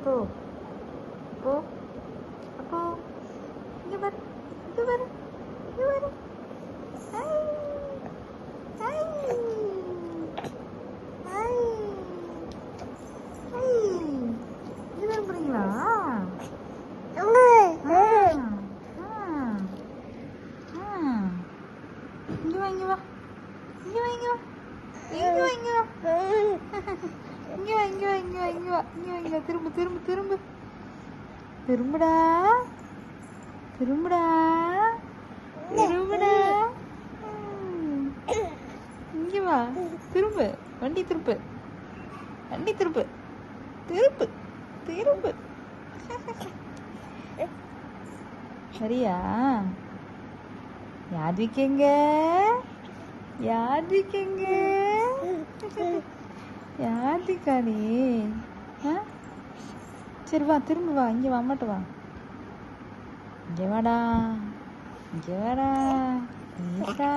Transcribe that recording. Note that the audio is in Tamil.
அப்போ அப்போ அப்போ இங்க பாரு இங்க பாரு இங்க பாரு. Hi hi hi hi. இங்க வர போறீங்களா? இங்க வா இங்க வா இங்க வா இங்க வா இங்க வா இங்க வா இங்க வா இங்க வா இங்க வா இங்க வா இங்க வா இங்க வா. திரும்ப திரும்ப திரும்ப திரும்புடா திரும்புடா திரும்புடா. இங்க வா திரும்ப. வண்டி திருப்பு வண்டி திருப்பு திருப்பு திருப்பு. சரியா? யாத்விக் யாத்விக் யாத்விகா நீ? சரி வா திரும்ப வா இங்கே வா அம்மாட்ட வா. இங்கே வாடா இங்கே வாடா ஈசா.